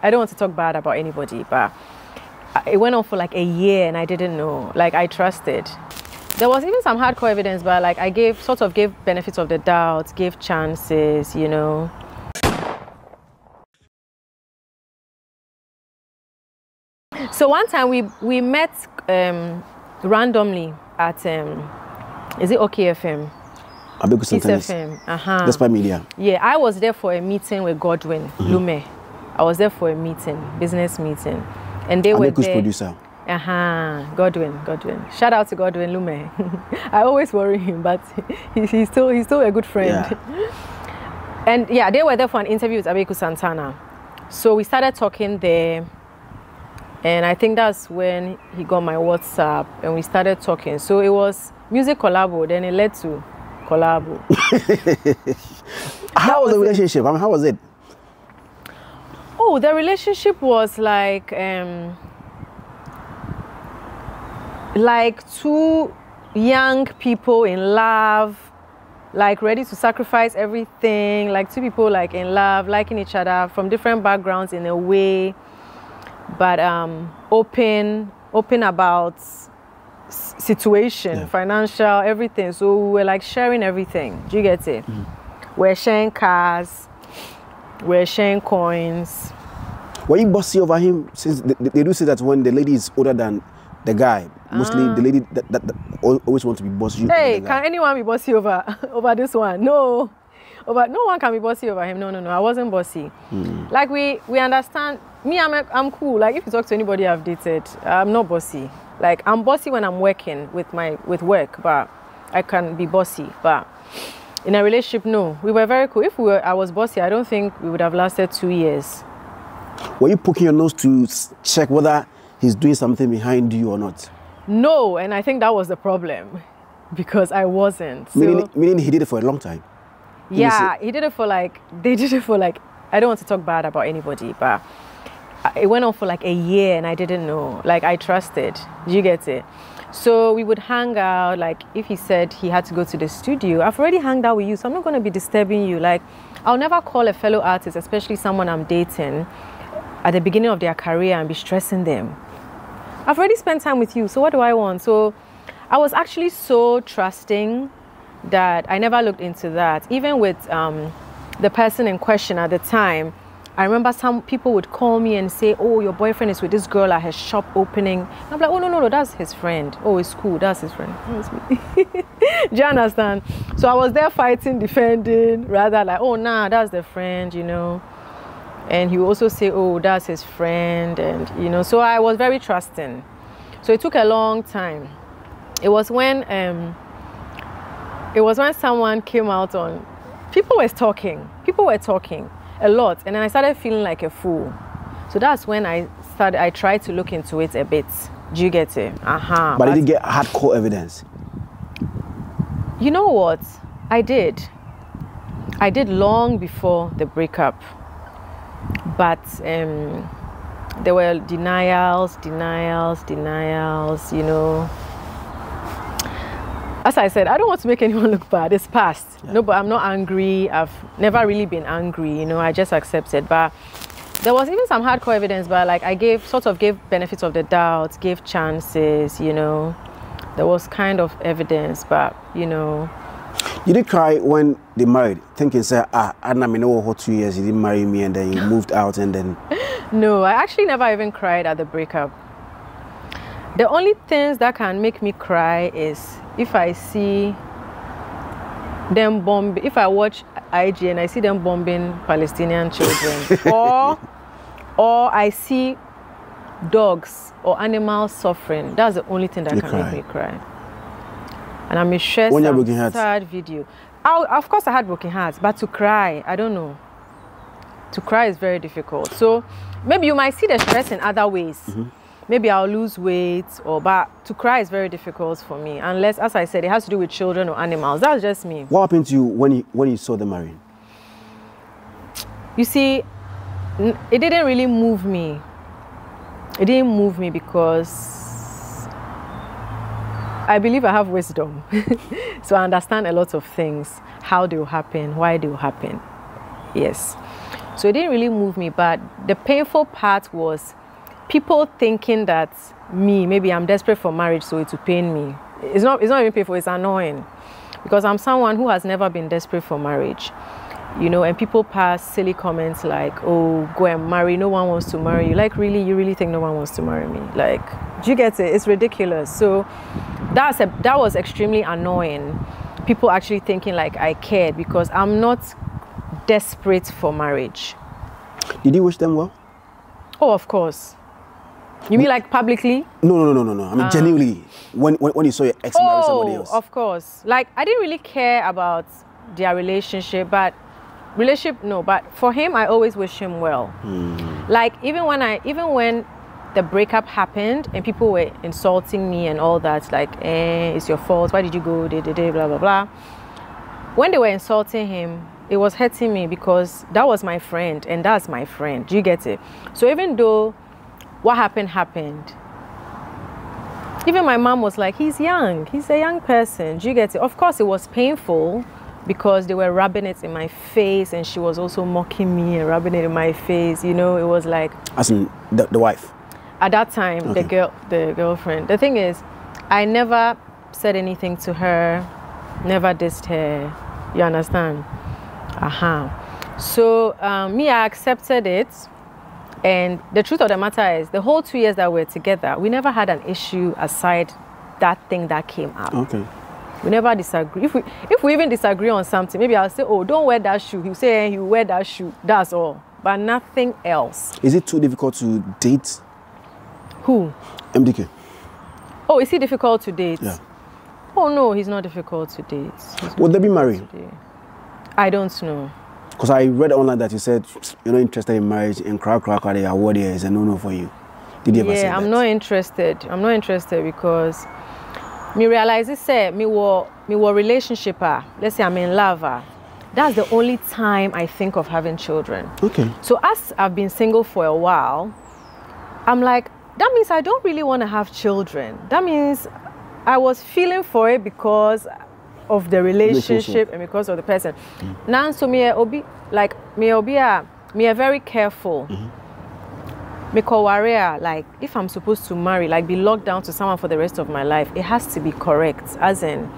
I don't want to talk bad about anybody, but it went on for like a year and I didn't know. Like, I trusted. There was even some hardcore evidence, but like I gave benefits of the doubt, gave chances, you know. So one time we met randomly at is it OKFM? FM. Despite media. Yeah, I was there for a meeting with Godwin Lume. I was there for a meeting, business meeting, and they were there. Producer. Godwin. Shout out to Godwin Lume. I always worry him, but he's still a good friend. Yeah. And yeah, they were there for an interview with Abeku Santana. So we started talking there, and I think that's when he got my WhatsApp, and we started talking. So it was music collabo, then it led to collabo. How was the relationship? I mean, how was it? Oh, the relationship was like two young people in love, like ready to sacrifice everything, like two people like in love, liking each other from different backgrounds in a way, but open about situation, financial, everything. So we were like sharing everything. Do you get it? We're sharing cars, we're sharing coins. Were you bossy over him? Since they do say that when the lady is older than the guy, mostly the lady that always want to be bossy. Hey, can anyone be bossy over this one? No, no one can be bossy over him. No. I wasn't bossy. Like we understand. Me, I'm cool. Like if you talk to anybody I've dated, I'm not bossy. Like I'm bossy when I'm working with work, but I can be bossy. But in a relationship, no. We were very cool. If I was bossy, I don't think we would have lasted 2 years. Were you poking your nose to check whether he's doing something behind you or not? No, and I think that was the problem, because I wasn't. Meaning he did it for a long time? Yeah, they did it for like, I don't want to talk bad about anybody, but it went on for like a year and I didn't know. Like, I trusted. You get it? So we would hang out. Like, if he said he had to go to the studio, I've already hung out with you, so I'm not going to be disturbing you. Like, I'll never call a fellow artist, especially someone I'm dating, at the beginning of their career and be stressing them. I've already spent time with you, so what do I want? So I was actually so trusting that I never looked into that. Even with the person in question at the time, I remember some people would call me and say, oh, your boyfriend is with this girl at her shop opening. And I'm like, oh, no, that's his friend. Oh, it's cool, that's his friend. Do you understand? So I was there fighting, defending, rather like, oh, nah, that's the friend, you know. And he would also say, oh, that's his friend. And, you know, so I was very trusting. So it took a long time. It was when someone came out on, people were talking a lot. And then I started feeling like a fool. So that's when I tried to look into it a bit. Do you get it? But did you get hardcore evidence? You know what? I did long before the breakup. But there were denials, you know. As I said, I don't want to make anyone look bad. It's past. Yeah. No, but I'm not angry. I've never really been angry, you know. I just accepted. But there was even some hardcore evidence, but like I gave benefits of the doubt, gave chances, you know. There was kind of evidence, but, you know. You did cry when they married, thinking, say, I know for 2 years, he didn't marry me, and then you moved out, and then... No, I actually never even cried at the breakup. The only things that can make me cry is if I see them bomb, if I watch IG and I see them bombing Palestinian children, or I see dogs or animals suffering. That's the only thing that can make me cry. And I may share some sad video. Of course I had broken hearts, but to cry, I don't know. To cry is very difficult. So maybe you might see the stress in other ways. Maybe I'll lose weight, but to cry is very difficult for me. Unless, as I said, it has to do with children or animals. That's just me. What happened to you when you saw them marrying? You see, it didn't really move me. It didn't move me because I believe I have wisdom. So I understand a lot of things, how they will happen, why they will happen. Yes. So it didn't really move me. But the painful part was people thinking that maybe I'm desperate for marriage, so it will pain me. It's not even painful, it's annoying. Because I'm someone who has never been desperate for marriage. You know, and people pass silly comments like, oh, go and marry, no one wants to marry you. Like, really, you really think no one wants to marry me? Like, do you get it? It's ridiculous. So that was extremely annoying. People actually thinking like I cared, because I'm not desperate for marriage. Did you wish them well? Oh, of course. You mean like publicly? No. I mean, genuinely, when you saw your ex marry somebody else. Of course. Like, I didn't really care about their relationship, but for him, I always wish him well. Like, even when the breakup happened and people were insulting me and all that, like, it's your fault, why did you go, blah, blah, blah. When they were insulting him, it was hurting me, because that was my friend and that's my friend. Do you get it? So even though what happened, even my mom was like, he's young, he's a young person. Do you get it? Of course, it was painful, because they were rubbing it in my face, and she was also mocking me and rubbing it in my face. You know, it was like... As in the wife? At that time, okay. the girlfriend. The thing is, I never said anything to her, never dissed her. You understand? So, I accepted it. And the truth of the matter is, the whole 2 years that we were together, we never had an issue aside that thing that came up. Okay. We never disagree. If we even disagree on something, maybe I'll say, oh, don't wear that shoe. He'll say, he'll wear that shoe. That's all. But nothing else. Is it too difficult to date? Who? MDK. Oh, is he difficult to date? Yeah. Oh, no, he's not difficult to date. Would they be married? I don't know. Because I read online that you said you're not interested in marriage, and crack, they are what is a no-no for you. Did you ever say that? Yeah, I'm not interested. I'm not interested because me realize it say me war relationship. Let's say I'm in love. That's the only time I think of having children. Okay. So as I've been single for a while, I'm like, that means I don't really want to have children. That means I was feeling for it because of the relationship and because of the person. Now, so me very careful. Me warrior, like, if I'm supposed to marry, like, be locked down to someone for the rest of my life, it has to be correct. As in,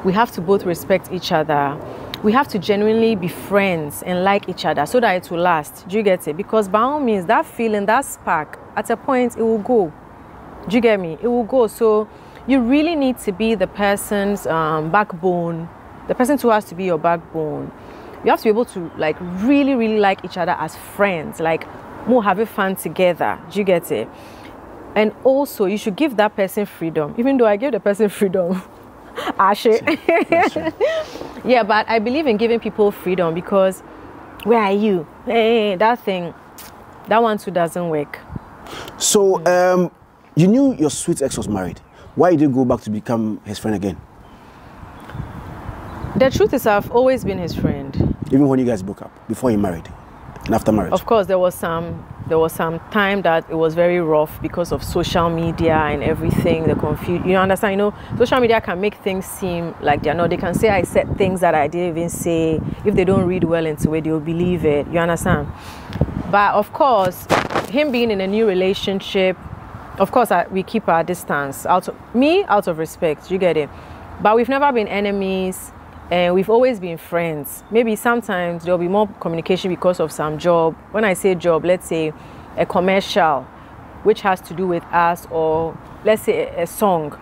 we have to both respect each other. We have to genuinely be friends and like each other so that it will last. Do you get it? Because by all means, that feeling, that spark, at a point, it will go. Do you get me? It will go. So you really need to be the person's backbone, the person who has to be your backbone. You have to be able to, like, really, really like each other as friends, like, more having fun together. Do you get it? And also, you should give that person freedom, even though I gave the person freedom. Yeah, but I believe in giving people freedom, because where are you? Hey, that one too doesn't work. So, you knew your sweet ex was married. Why did you go back to become his friend again? The truth is, I've always been his friend. Even when you guys broke up, before you married, and after marriage? Of course, there was some time that it was very rough because of social media and everything, the confusion. You understand? You know, social media can make things seem like they're not. They can say I said things that I didn't even say. If they don't read well into it, they'll believe it. You understand? But of course, him being in a new relationship, of course, we keep our distance out of respect. You get it? But we've never been enemies, and we've always been friends. Maybe sometimes there'll be more communication because of some job. When I say job, let's say a commercial, which has to do with us, or let's say a song.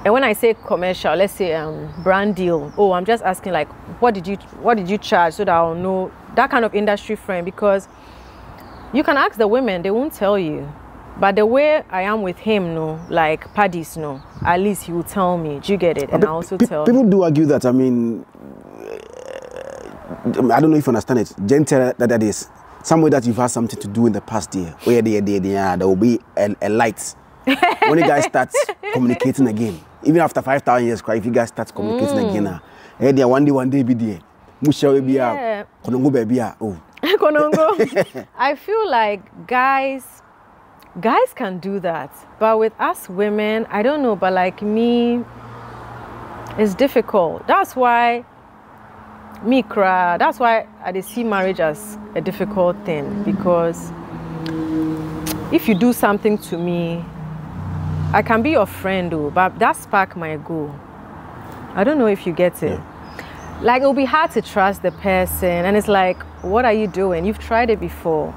And when I say commercial, let's say brand deal. Oh, I'm just asking, like, what did you charge, so that I'll know, that kind of industry friend. Because you can ask the women, they won't tell you. But the way I am with him, no, like Paddy's, no, at least he will tell me. Do you get it? And I also tell people do argue that. I mean, I don't know if you understand it. Gentle that is somewhere that you've had something to do in the past year. Where there will be a light when you guys start communicating again. Even after 5,000 years, if you guys start communicating again, one day be there. Yeah. Oh. I feel like guys can do that, but with us women, I don't know, but like me, it's difficult. That's why me cry. That's why I see marriage as a difficult thing, because if you do something to me, I can be your friend, though, but that spark might go. I don't know if you get it. Like, it'll be hard to trust the person, and it's like, what are you doing? You've tried it before.